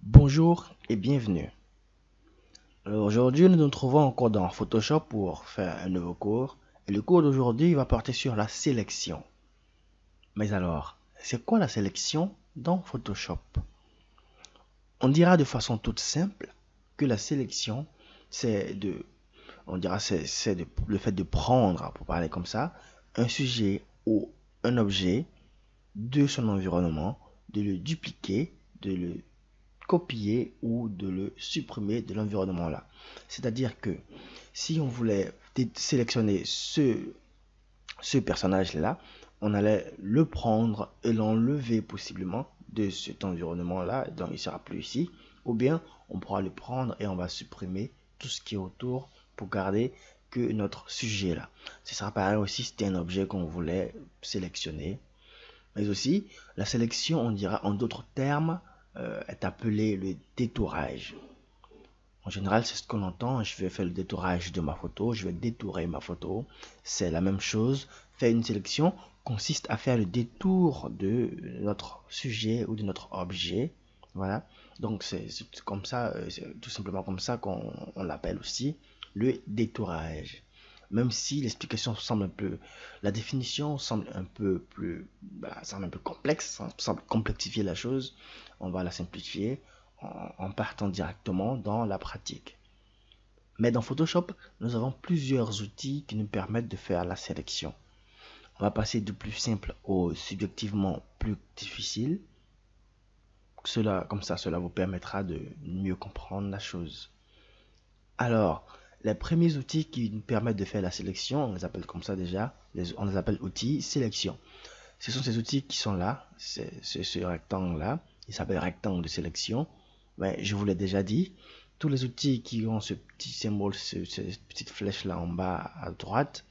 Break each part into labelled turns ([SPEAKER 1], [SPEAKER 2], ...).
[SPEAKER 1] Bonjour et bienvenue. Alors aujourd'hui, nous nous trouvons encore dans Photoshop pour faire un nouveau cours. Et le cours d'aujourd'hui va porter sur la sélection. Mais alors, c'est quoi la sélection dans Photoshop? On dira de façon toute simple que la sélection, c'est le fait de prendre, pour parler comme ça, un sujet ou un objet de son environnement, de le dupliquer, de le copier ou de le supprimer de l'environnement là. C'est-à-dire que si on voulait sélectionner ce personnage là, on allait le prendre et l'enlever possiblement de cet environnement là, donc il ne sera plus ici, ou bien on pourra le prendre et on va supprimer tout ce qui est autour pour garder que notre sujet là. Ce sera pareil aussi si c'était un objet qu'on voulait sélectionner. Mais aussi, la sélection, on dira en d'autres termes, est appelé le détourage. En général, c'est ce qu'on entend. Je vais faire le détourage de ma photo. Je vais détourer ma photo. C'est la même chose. Faire une sélection consiste à faire le détour de notre sujet ou de notre objet. Voilà. Donc, c'est comme ça, c'est tout simplement comme ça qu'on l'appelle aussi le détourage. Même si l'explication semble un peu, la définition semble un peu plus, semble un peu complexe, semble complexifier la chose, on va la simplifier en partant directement dans la pratique. Mais dans Photoshop, nous avons plusieurs outils qui nous permettent de faire la sélection. On va passer du plus simple au subjectivement plus difficile. Comme ça, cela vous permettra de mieux comprendre la chose. Alors, les premiers outils qui nous permettent de faire la sélection, on les appelle comme ça déjà, on les appelle outils sélection. Ce sont ces outils qui sont là, c'est ce rectangle-là, il s'appelle rectangle de sélection. Mais je vous l'ai déjà dit, tous les outils qui ont ce petit symbole, cette petite flèche-là en bas à droite,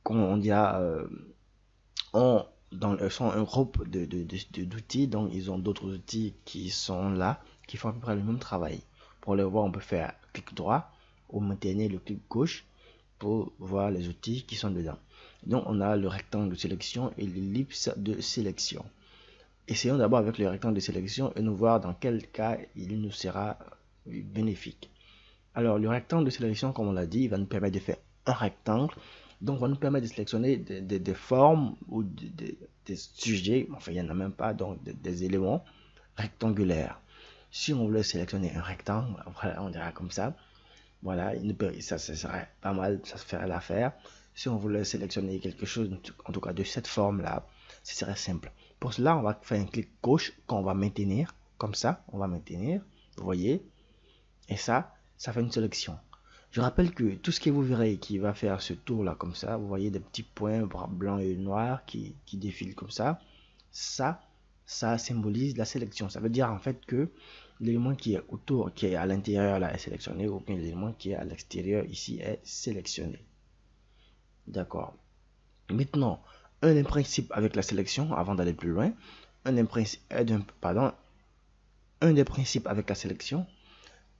[SPEAKER 1] on dira, sont un groupe d'outils, donc ils ont d'autres outils qui sont là, qui font à peu près le même travail. Pour le voir, on peut faire clic droit ou maintenir le clic gauche pour voir les outils qui sont dedans. Donc on a le rectangle de sélection et l'ellipse de sélection. Essayons d'abord avec le rectangle de sélection et nous voir dans quel cas il nous sera bénéfique. Alors le rectangle de sélection, comme on l'a dit, il va nous permettre de faire un rectangle. Donc va nous permettre de sélectionner des formes ou des sujets, enfin il n'y en a même pas, donc des éléments rectangulaires. Si on voulait sélectionner un rectangle, voilà, on dira comme ça. Voilà, ça serait pas mal, ça se ferait l'affaire. Si on voulait sélectionner quelque chose, en tout cas de cette forme-là, ce serait simple. Pour cela, on va faire un clic gauche qu'on va maintenir, comme ça, on va maintenir, vous voyez, et ça fait une sélection. Je rappelle que tout ce que vous verrez qui va faire ce tour-là comme ça, vous voyez des petits points blancs et noirs qui défilent comme ça, ça symbolise la sélection. Ça veut dire en fait que l'élément qui est autour, qui est à l'intérieur là est sélectionné, ou bien l'élément qui est à l'extérieur ici est sélectionné. D'accord. Maintenant, un des principes avec la sélection, avant d'aller plus loin, un des principes avec la sélection,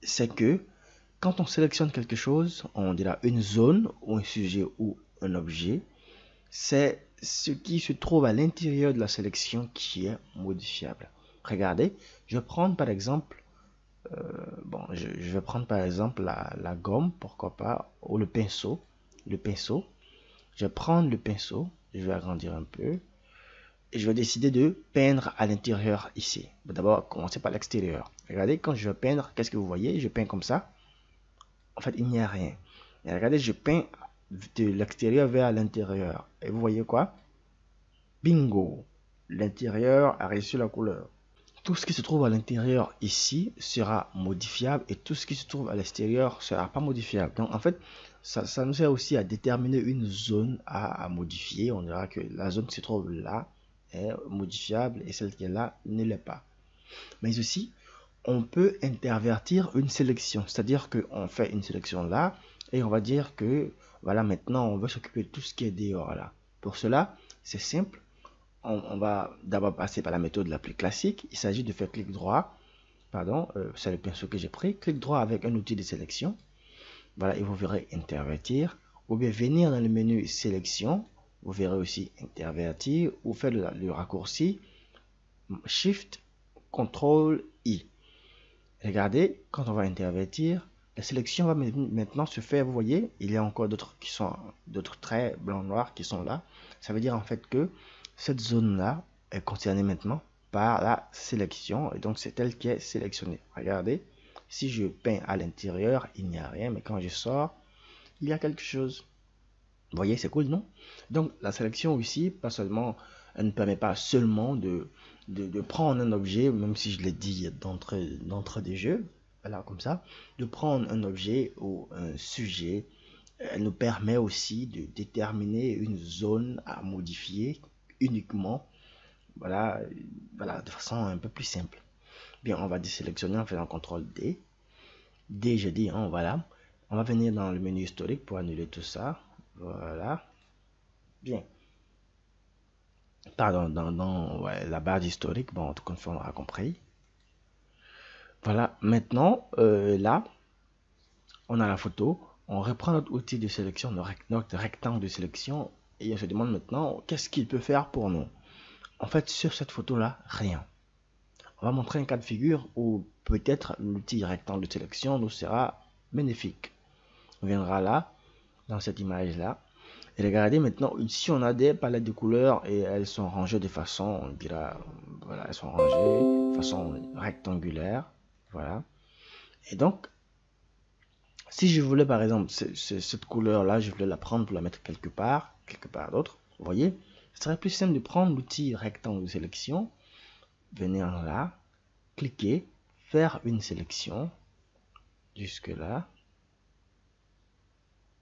[SPEAKER 1] c'est que quand on sélectionne quelque chose, on dira une zone ou un sujet ou un objet, c'est ce qui se trouve à l'intérieur de la sélection qui est modifiable. Regardez, je vais prendre par exemple, je vais prendre par exemple la gomme, pourquoi pas, ou le pinceau. Je vais prendre le pinceau, je vais agrandir un peu, et je vais décider de peindre à l'intérieur ici. D'abord, commencer par l'extérieur. Regardez, quand je vais peindre, qu'est-ce que vous voyez? Je peins comme ça. En fait, il n'y a rien. Et regardez, je peins de l'extérieur vers l'intérieur. Et vous voyez quoi? Bingo! L'intérieur a reçu la couleur. Tout ce qui se trouve à l'intérieur ici sera modifiable et tout ce qui se trouve à l'extérieur ne sera pas modifiable. Donc en fait, ça nous sert aussi à déterminer une zone à modifier. On dira que la zone qui se trouve là est modifiable et celle qui est là ne l'est pas. Mais aussi, on peut intervertir une sélection. C'est-à-dire qu'on fait une sélection là et on va dire que voilà, maintenant on veut s'occuper de tout ce qui est dehors là. Pour cela, c'est simple. On va d'abord passer par la méthode la plus classique. Il s'agit de faire clic droit. Pardon, c'est le pinceau que j'ai pris. Clic droit avec un outil de sélection. Voilà, et vous verrez intervertir. Ou bien venir dans le menu sélection. Vous verrez aussi intervertir. Ou faire le raccourci Shift CTRL I. Regardez, quand on va intervertir, la sélection va maintenant se faire, vous voyez, il y a encore d'autres traits blanc-noir qui sont là. Ça veut dire en fait que cette zone-là est concernée maintenant par la sélection, et donc c'est elle qui est sélectionnée. Regardez, si je peins à l'intérieur, il n'y a rien, mais quand je sors, il y a quelque chose. Vous voyez, c'est cool, non? Donc la sélection ici, pas seulement, elle ne permet pas seulement de prendre un objet, même si je l'ai dit d'entrée des jeux, voilà, comme ça, de prendre un objet ou un sujet. Elle nous permet aussi de déterminer une zone à modifier uniquement, voilà, voilà, de façon un peu plus simple. Bien, on va désélectionner en faisant CTRL D. D, j'ai dit, hein, voilà. On va venir dans le menu historique pour annuler tout ça. Voilà. Bien. Pardon, dans la barre d'historique, bon, tout comme ça, on aura compris. Voilà, maintenant, là, on a la photo. On reprend notre outil de sélection, notre rectangle de sélection, et on se demande maintenant, qu'est-ce qu'il peut faire pour nous? En fait, sur cette photo-là, rien. On va montrer un cas de figure où peut-être l'outil rectangle de sélection nous sera bénéfique. On viendra là, dans cette image-là. Et regardez maintenant, ici on a des palettes de couleurs et elles sont rangées de façon, on dira, voilà, elles sont rangées de façon rectangulaire. Voilà. Et donc, si je voulais par exemple cette couleur-là, je voulais la prendre pour la mettre quelque part d'autre, vous voyez, ce serait plus simple de prendre l'outil rectangle de sélection, venir là, cliquer, faire une sélection, jusque là,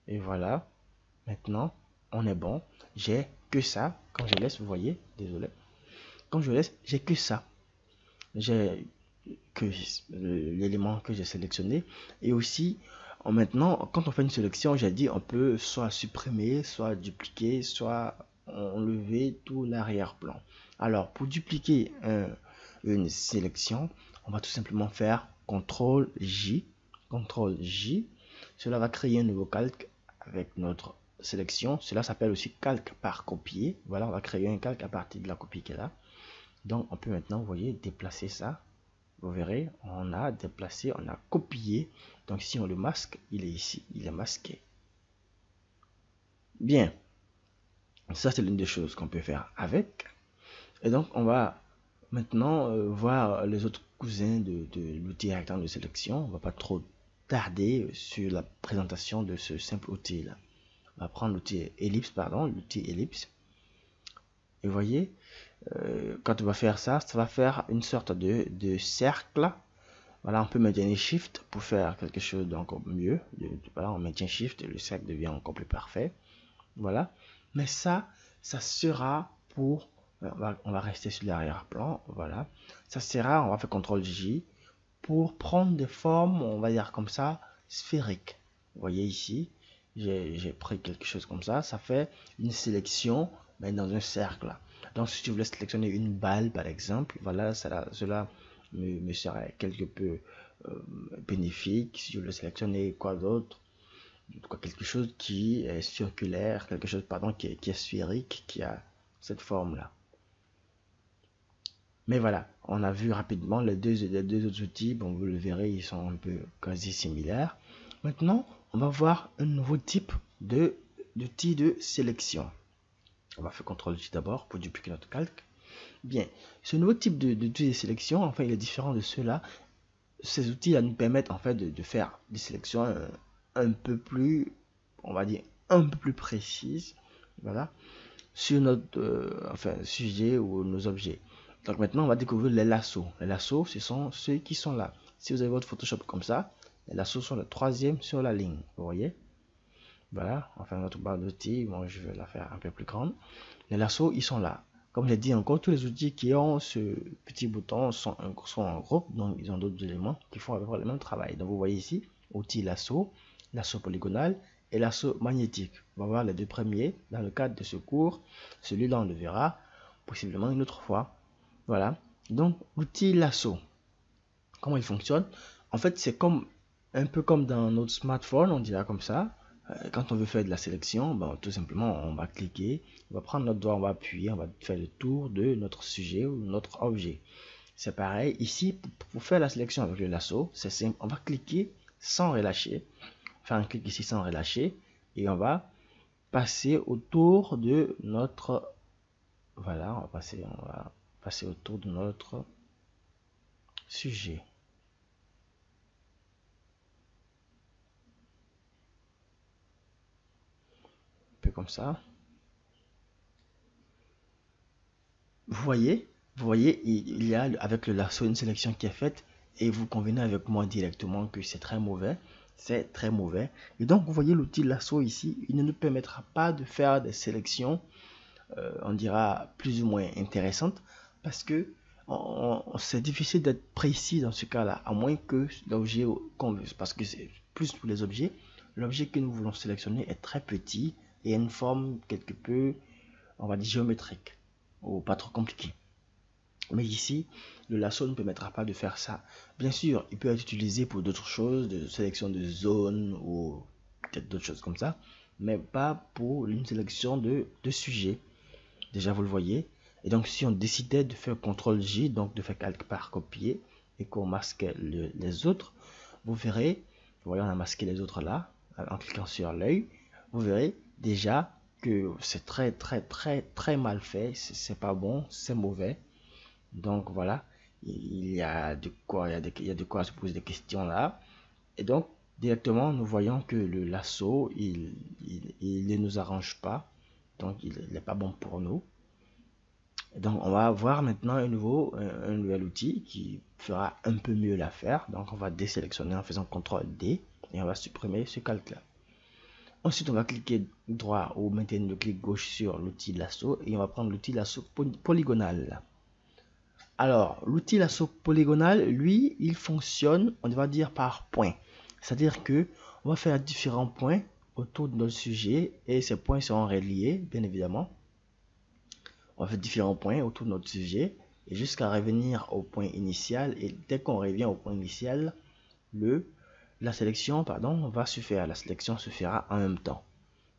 [SPEAKER 1] et voilà. Maintenant, on est bon. J'ai que ça. Quand je laisse, vous voyez, désolé. Quand je laisse, j'ai que ça. J'ai que l'élément que j'ai sélectionné. Et aussi, maintenant, quand on fait une sélection, j'ai dit, on peut soit supprimer, soit dupliquer, soit enlever tout l'arrière-plan. Alors, pour dupliquer une sélection, on va tout simplement faire CTRL J. CTRL J. Cela va créer un nouveau calque avec notre sélection. Cela s'appelle aussi calque par copier. Voilà, on va créer un calque à partir de la copie qui est là. Donc, on peut maintenant, vous voyez, déplacer ça. Vous verrez, on a déplacé, on a copié. Donc, si on le masque, il est ici, il est masqué. Bien. Ça, c'est l'une des choses qu'on peut faire avec. Et donc, on va maintenant voir les autres cousins de l'outil rectangle de sélection. On ne va pas trop tarder sur la présentation de ce simple outil-là. On va prendre l'outil ellipse, l'outil ellipse. Et vous voyez, quand on va faire ça, ça va faire une sorte de cercle. Voilà, on peut maintenir Shift pour faire quelque chose d'encore mieux. Voilà, on maintient Shift et le cercle devient encore plus parfait. Voilà. Mais ça sera pour... On va rester sur l'arrière-plan. Voilà. Ça sera, on va faire CTRL J pour prendre des formes, on va dire comme ça, sphériques. Vous voyez ici, j'ai pris quelque chose comme ça. Ça fait une sélection, mais dans un cercle. Donc, si je voulais sélectionner une balle, par exemple, voilà, cela me serait quelque peu bénéfique. Si je voulais sélectionner quoi d'autre, quelque chose qui est circulaire, quelque chose, pardon, qui est sphérique, qui a cette forme-là. Mais voilà, on a vu rapidement les deux autres outils. Bon, vous le verrez, ils sont un peu quasi similaires. Maintenant, on va voir un nouveau type d'outil de sélection. On va faire CTRL J d'abord pour dupliquer notre calque. Bien, ce nouveau type d'outil de sélection, enfin, il est différent de ceux-là. Ces outils-là nous permettent en fait de faire des sélections un peu plus, on va dire, un peu plus précises, voilà, sur notre sujet ou nos objets. Donc maintenant, on va découvrir les lassos. Les lassos, ce sont ceux qui sont là. Si vous avez votre Photoshop comme ça, les lassos sont le troisième sur la ligne. Vous voyez? Voilà, enfin notre barre d'outils, moi je vais la faire un peu plus grande. Les lassos, ils sont là. Comme j'ai dit encore, tous les outils qui ont ce petit bouton sont en groupe, donc ils ont d'autres éléments qui font à peu près le même travail. Donc vous voyez ici, outil lasso, lasso polygonal et lasso magnétique. On va voir les deux premiers dans le cadre de ce cours. Celui-là, on le verra possiblement une autre fois. Voilà, donc l'outil lasso, comment il fonctionne? En fait, c'est comme un peu comme dans notre smartphone, on dirait comme ça. Quand on veut faire de la sélection, ben, tout simplement, on va cliquer, on va prendre notre doigt, on va appuyer, on va faire le tour de notre sujet ou notre objet. C'est pareil. Ici, pour faire la sélection avec le lasso, c'est simple. On va cliquer sans relâcher. Faire un clic ici sans relâcher. Et on va passer autour de notre... Voilà, on va passer autour de notre sujet. Un peu comme ça. Vous voyez, il y a avec le lasso une sélection qui est faite et vous convenez avec moi directement que c'est très mauvais. C'est très mauvais. Et donc, vous voyez l'outil lasso ici, il ne nous permettra pas de faire des sélections, on dira, plus ou moins intéressantes parce que c'est difficile d'être précis dans ce cas-là, à moins que l'objet qu'on veut, parce que c'est plus pour les objets. L'objet que nous voulons sélectionner est très petit et a une forme quelque peu, on va dire, géométrique ou pas trop compliqué. Mais ici, le lasso ne permettra pas de faire ça. Bien sûr, il peut être utilisé pour d'autres choses, de sélection de zones ou peut-être d'autres choses comme ça, mais pas pour une sélection de sujets. Déjà, vous le voyez. Et donc, si on décidait de faire CTRL-J, donc de faire quelque part copier, et qu'on masque les autres, vous verrez, vous voyez, on a masqué les autres là, en cliquant sur l'œil, vous verrez déjà que c'est très mal fait, c'est pas bon, c'est mauvais. Donc voilà, il y a de quoi, il y a de quoi se poser des questions là. Et donc, directement, nous voyons que le lasso, il ne nous arrange pas. Donc, il n'est pas bon pour nous. Et donc, on va voir maintenant un nouvel outil qui fera un peu mieux l'affaire. Donc, on va désélectionner en faisant CTRL-D et on va supprimer ce calque-là. Ensuite, on va cliquer droit ou maintenir le clic gauche sur l'outil lasso et on va prendre l'outil lasso polygonal. Alors, l'outil lasso polygonal, lui, il fonctionne, on va dire, par points. C'est-à-dire que on va faire différents points autour de notre sujet et ces points seront reliés, bien évidemment. On va faire différents points autour de notre sujet et jusqu'à revenir au point initial. Et dès qu'on revient au point initial, la sélection va se faire. La sélection se fera en même temps.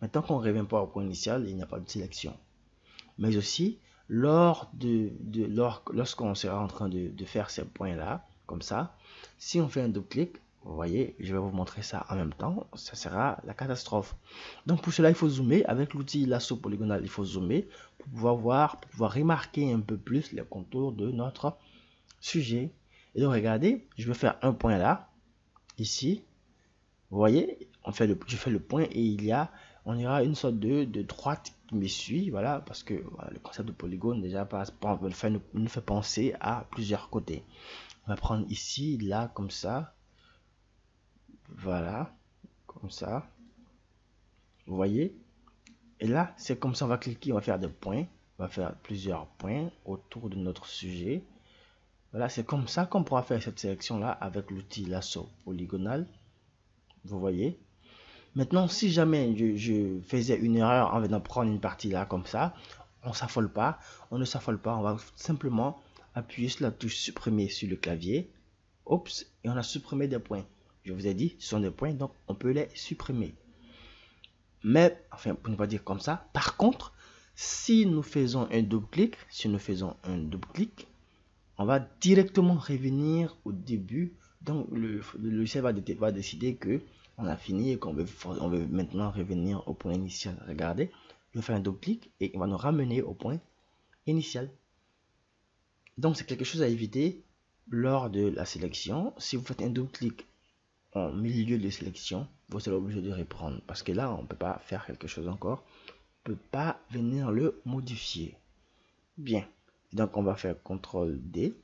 [SPEAKER 1] Maintenant qu'on ne revient pas au point initial, il n'y a pas de sélection. Mais aussi, lorsqu'on sera en train de faire ces points-là, comme ça, si on fait un double-clic, vous voyez, je vais vous montrer ça en même temps, ça sera la catastrophe. Donc pour cela, il faut zoomer. Avec l'outil lasso polygonal, il faut zoomer pour pouvoir voir, pour pouvoir remarquer un peu plus les contours de notre sujet. Et donc regardez, je vais faire un point là, ici. Vous voyez, je fais le point et on ira une sorte de droite qui me suit, voilà, parce que voilà, le concept de polygone déjà nous fait penser à plusieurs côtés. On va prendre ici, là, comme ça, voilà, comme ça, vous voyez, et là, c'est comme ça, on va cliquer, on va faire des points, on va faire plusieurs points autour de notre sujet. Voilà, c'est comme ça qu'on pourra faire cette sélection-là avec l'outil lasso polygonal, vous voyez. Maintenant, si jamais je faisais une erreur en venant prendre une partie là comme ça, on ne s'affole pas, on va simplement appuyer sur la touche supprimer sur le clavier. Oups, et on a supprimé des points. Je vous ai dit, ce sont des points, donc on peut les supprimer. Mais, enfin, pour ne pas dire comme ça, par contre, si nous faisons un double-clic, on va directement revenir au début. Donc, le logiciel va décider que on a fini et qu'on veut maintenant revenir au point initial. Regardez, je vais faire un double-clic et il va nous ramener au point initial. Donc, c'est quelque chose à éviter lors de la sélection. Si vous faites un double-clic en milieu de sélection, vous serez obligé de reprendre parce que là, on ne peut pas faire quelque chose encore. On ne peut pas venir le modifier. Bien. Donc, on va faire CTRL-D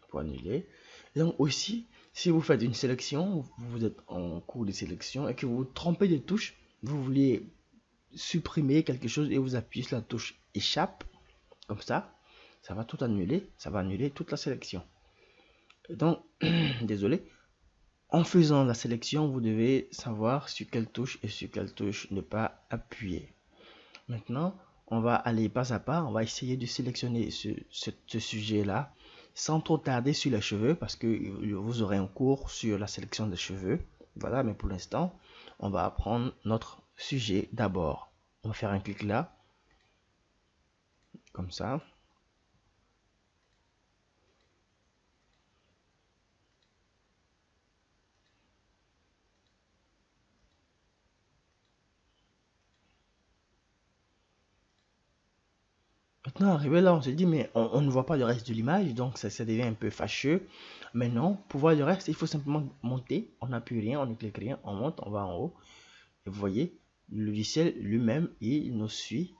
[SPEAKER 1] pour annuler. Et donc aussi, si vous faites une sélection, vous êtes en cours de sélection et que vous vous trompez de touche, vous voulez supprimer quelque chose et vous appuyez sur la touche échappe, comme ça va tout annuler, ça va annuler toute la sélection. Et donc, désolé, en faisant la sélection, vous devez savoir sur quelle touche et sur quelle touche ne pas appuyer. Maintenant, on va aller pas à pas, on va essayer de sélectionner ce sujet-là sans trop tarder sur les cheveux parce que vous aurez un cours sur la sélection des cheveux. Voilà, mais pour l'instant, on va apprendre notre sujet d'abord. On va faire un clic là, comme ça. Maintenant, arrivé là, on se dit, mais on ne voit pas le reste de l'image, donc ça devient un peu fâcheux. Mais non, pour voir le reste, il faut simplement monter. On n'appuie rien, on ne clique rien, on monte, on va en haut. Et vous voyez, le logiciel lui-même, il nous suit.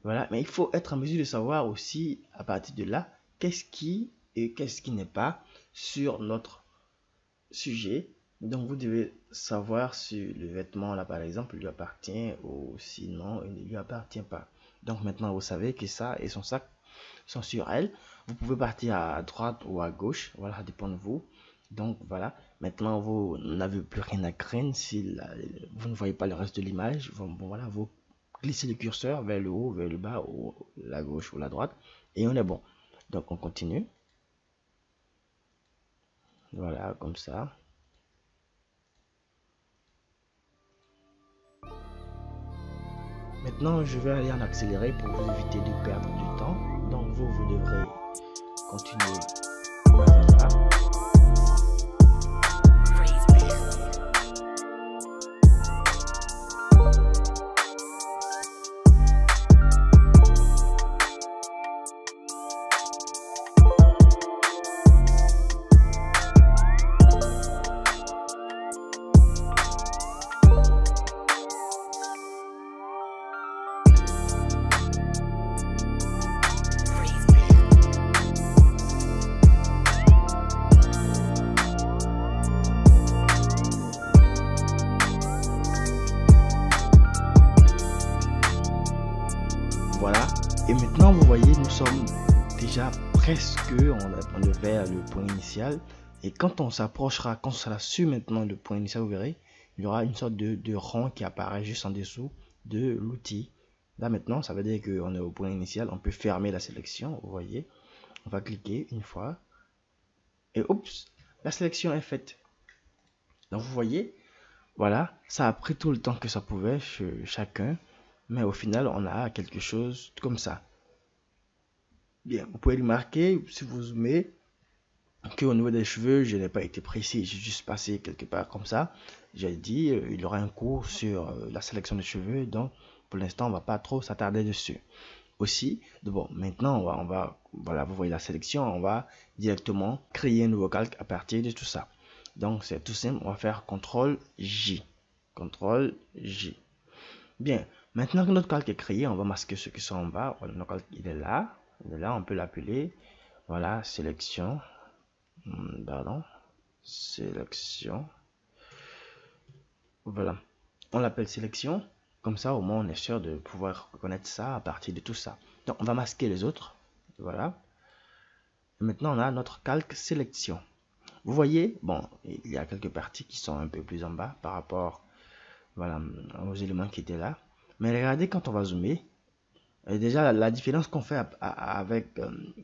[SPEAKER 1] Voilà, mais il faut être en mesure de savoir aussi, à partir de là, qu'est-ce qui et qu'est-ce qui n'est pas sur notre sujet. Donc, vous devez savoir si le vêtement, là, par exemple, lui appartient ou sinon, il ne lui appartient pas. Donc, maintenant, vous savez que ça et son sac sont sur elle. Vous pouvez partir à droite ou à gauche. Voilà, ça dépend de vous. Donc, voilà. Maintenant, vous n'avez plus rien à craindre si vous ne voyez pas le reste de l'image. Bon, voilà, vous glissez le curseur vers le haut, vers le bas, ou la gauche ou la droite. Et on est bon. Donc, on continue. Voilà, comme ça. Maintenant, je vais aller en accéléré pour vous éviter de perdre du temps. Donc, vous devrez continuer. Voilà. Voilà. Et maintenant, vous voyez, nous sommes déjà presque on est vers le point initial. Et quand on s'approchera, quand on sera sur maintenant le point initial, vous verrez, il y aura une sorte de rond qui apparaît juste en dessous de l'outil. Là maintenant, ça veut dire qu'on est au point initial. On peut fermer la sélection, vous voyez. On va cliquer une fois. Et oups, la sélection est faite. Donc vous voyez, voilà, ça a pris tout le temps que ça pouvait chez chacun. Mais au final, on a quelque chose comme ça. Bien, vous pouvez remarquer, si vous zoomez, qu'au niveau des cheveux, je n'ai pas été précis. J'ai juste passé quelque part comme ça. J'ai dit, il y aura un cours sur la sélection des cheveux. Donc, pour l'instant, on va pas trop s'attarder dessus. Aussi, bon, maintenant, voilà, vous voyez la sélection. On va directement créer un nouveau calque à partir de tout ça. Donc, c'est tout simple. On va faire CTRL J. CTRL J. Bien, maintenant que notre calque est créé, on va masquer ceux qui sont en bas. Voilà, notre calque, il est là. Il est là, on peut l'appeler. Voilà, sélection. Pardon. Sélection. Voilà. On l'appelle sélection. Comme ça, au moins, on est sûr de pouvoir reconnaître ça à partir de tout ça. Donc, on va masquer les autres. Voilà. Et maintenant, on a notre calque sélection. Vous voyez, bon, il y a quelques parties qui sont un peu plus en bas par rapport, voilà, aux éléments qui étaient là. Mais regardez, quand on va zoomer, déjà, la différence qu'on fait avec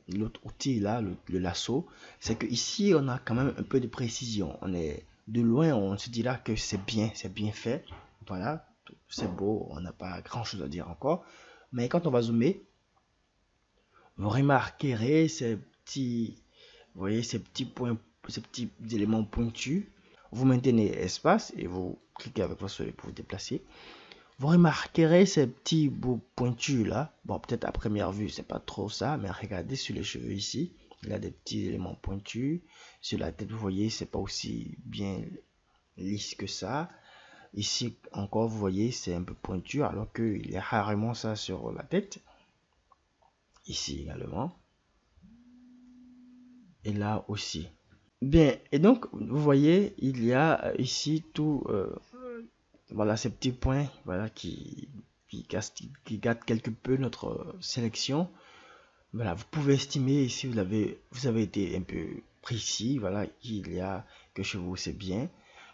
[SPEAKER 1] l'autre outil là, le lasso, c'est que ici on a quand même un peu de précision. On est de loin, on se dira que c'est bien fait. Voilà, c'est beau, on n'a pas grand chose à dire encore. Mais quand on va zoomer, vous remarquerez ces petits, vous voyez ces petits points, ces petits éléments pointus. Vous maintenez espace et vous cliquez avec votre souris pour vous déplacer. Vous remarquerez ces petits bouts pointus là. Bon, peut-être à première vue, c'est pas trop ça, mais regardez sur les cheveux ici. Il y a des petits éléments pointus. Sur la tête, vous voyez, c'est pas aussi bien lisse que ça. Ici, encore, vous voyez, c'est un peu pointu, alors qu'il y a rarement ça sur la tête. Ici également. Et là aussi. Bien, et donc, vous voyez, il y a ici tout... voilà ces petits points voilà, qui gâtent quelque peu notre sélection. Voilà, vous pouvez estimer si vous avez été un peu précis, voilà, qu'il y a que chez vous c'est bien.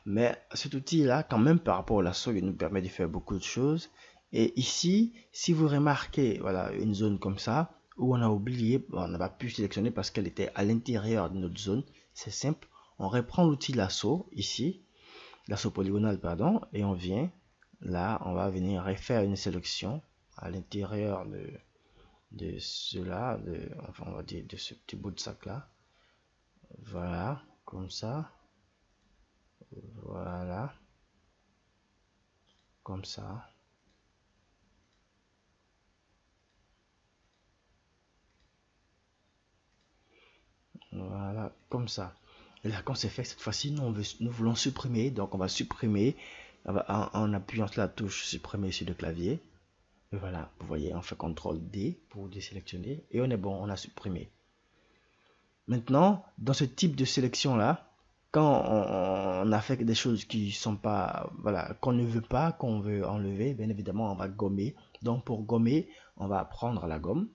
[SPEAKER 1] Mais cet outil-là, quand même, par rapport au lasso, il nous permet de faire beaucoup de choses. Et ici, si vous remarquez, voilà, une zone comme ça, où on a oublié, on n'a pas pu sélectionner parce qu'elle était à l'intérieur de notre zone, c'est simple. On reprend l'outil lasso ici, lasso polygonal, pardon, et on vient, là, on va venir refaire une sélection à l'intérieur de cela, enfin, on va dire de ce petit bout de sac là. Voilà, comme ça. Voilà. Comme ça. Voilà, comme ça. Et là, quand c'est fait, cette fois-ci, nous voulons supprimer. Donc, on va supprimer en appuyant sur la touche supprimer sur le clavier. Et voilà, vous voyez, on fait CTRL D pour désélectionner. Et on est bon, on a supprimé. Maintenant, dans ce type de sélection-là, quand on a fait des choses qui sont pas, voilà, qu'on ne veut pas, qu'on veut enlever, bien évidemment, on va gommer. Donc, pour gommer, on va prendre la gomme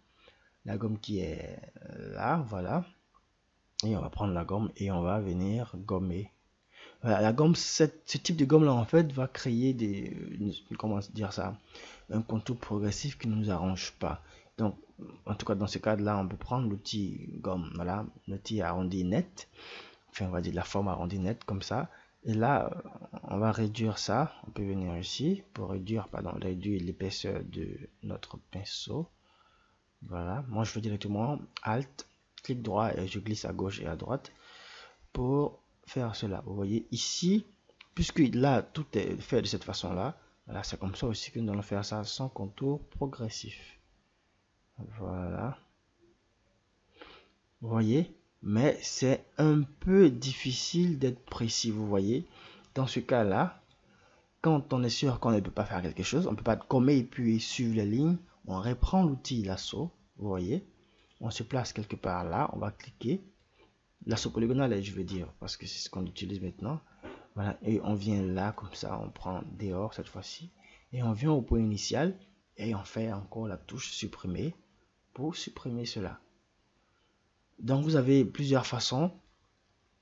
[SPEAKER 1] qui est là, voilà. Et on va prendre la gomme et on va venir gommer. Voilà, la gomme, ce type de gomme là en fait va créer comment dire ça, un contour progressif qui ne nous arrange pas. Donc, en tout cas dans ce cadre là, on peut prendre l'outil gomme, voilà, l'outil arrondi net, enfin on va dire la forme arrondie nette comme ça. Et là, on va réduire ça. On peut venir ici pour réduire, réduire l'épaisseur de notre pinceau. Voilà, moi je fais directement Alt, clic droit et je glisse à gauche et à droite pour faire cela. Vous voyez ici, puisque là tout est fait de cette façon là, voilà, c'est comme ça aussi que nous allons faire ça sans contour progressif. Voilà, vous voyez, mais c'est un peu difficile d'être précis. Vous voyez, dans ce cas là, quand on est sûr qu'on ne peut pas faire quelque chose, on ne peut pas commer et puis suivre les lignes, on reprend l'outil lasso. Vous voyez, on se place quelque part là, on va cliquer lasso polygonal, je veux dire, parce que c'est ce qu'on utilise maintenant. Voilà, et on vient là comme ça, on prend dehors cette fois-ci et on vient au point initial et on fait encore la touche supprimer pour supprimer cela. Donc vous avez plusieurs façons,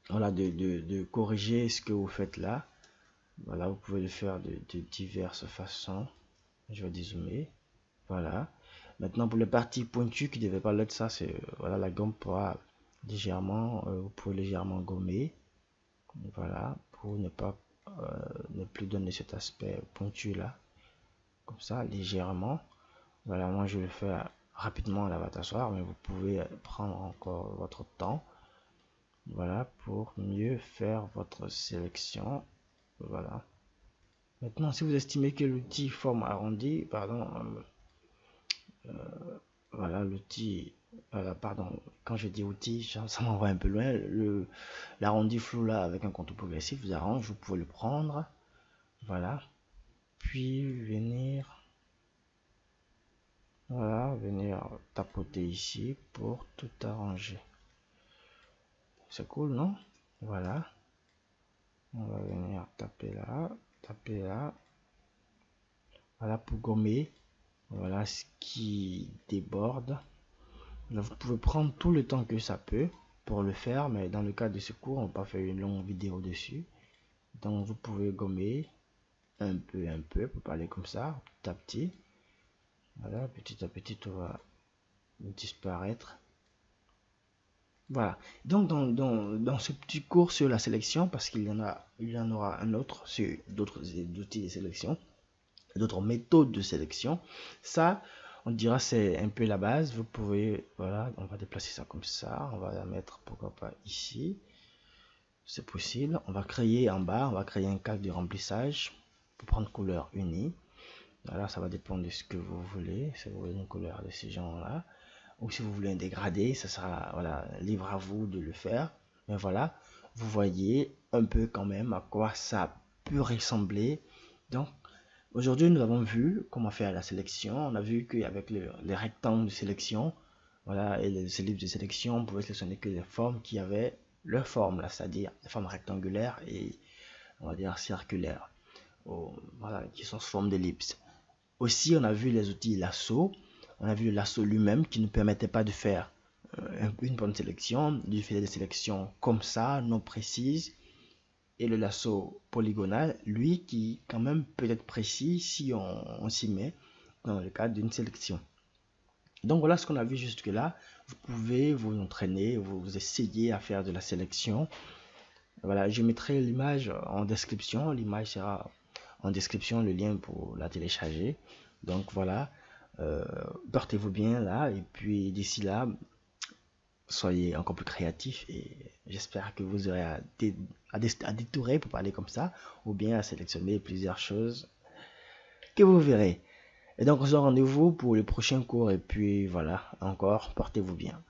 [SPEAKER 1] voilà, de corriger ce que vous faites là. Voilà, vous pouvez le faire de diverses façons. Je vais dézoomer. Voilà. Maintenant pour les parties pointues qui ne devaient pas l'être, ça c'est voilà, la gomme pourra légèrement, vous pouvez légèrement gommer. Voilà, pour ne pas ne plus donner cet aspect pointu là, comme ça légèrement. Voilà, moi je le fais rapidement, là va t'asseoir, mais vous pouvez prendre encore votre temps, voilà, pour mieux faire votre sélection. Voilà, maintenant si vous estimez que l'outil forme arrondi, pardon, voilà l'outil, voilà, pardon, quand je dis outil ça m'envoie un peu loin. L'arrondi flou là avec un contour progressif vous arrange, vous pouvez le prendre, voilà, puis venir, voilà, venir tapoter ici pour tout arranger. C'est cool, non? Voilà, on va venir taper là, voilà pour gommer, voilà ce qui déborde. Là, vous pouvez prendre tout le temps que ça peut pour le faire, mais dans le cas de ce cours, on va pas faire une longue vidéo dessus. Donc vous pouvez gommer un peu pour parler comme ça, petit à petit. Voilà, petit à petit, tout va disparaître. Voilà. Donc, dans ce petit cours sur la sélection, parce qu'il y en aura un autre sur d'autres outils de sélection, d'autres méthodes de sélection, ça, on dira, c'est un peu la base. Vous pouvez, voilà, on va déplacer ça comme ça. On va la mettre, pourquoi pas, ici. C'est possible. On va créer en bas, on va créer un cadre de remplissage pour prendre couleur unie. Voilà, ça va dépendre de ce que vous voulez. Si vous voulez une couleur de ce genre-là, ou si vous voulez un dégradé, ça sera, voilà, libre à vous de le faire. Mais voilà, vous voyez un peu quand même à quoi ça peut ressembler. Donc aujourd'hui nous avons vu comment faire la sélection. On a vu qu'avec les rectangles de sélection, voilà, et les ellipses de sélection, on pouvait sélectionner que les formes qui avaient leur forme là, c'est-à-dire les formes rectangulaires et on va dire circulaires, voilà, qui sont sous forme d'ellipse. Aussi on a vu les outils lasso. On a vu le lasso lui-même qui ne permettait pas de faire une bonne sélection, de faire des sélections comme ça, non précises. Et le lasso polygonal, lui, qui quand même peut être précis si on s'y met dans le cadre d'une sélection. Donc voilà ce qu'on a vu jusque là. Vous pouvez vous entraîner, vous essayer à faire de la sélection. Voilà, je mettrai l'image en description. L'image sera en description, le lien pour la télécharger. Donc voilà, portez-vous bien là. Et puis d'ici là, soyez encore plus créatifs. Et j'espère que vous aurez à détourer pour parler comme ça. Ou bien à sélectionner plusieurs choses que vous verrez. Et donc on se donne rendez-vous pour le prochain cours. Et puis voilà, encore, portez-vous bien.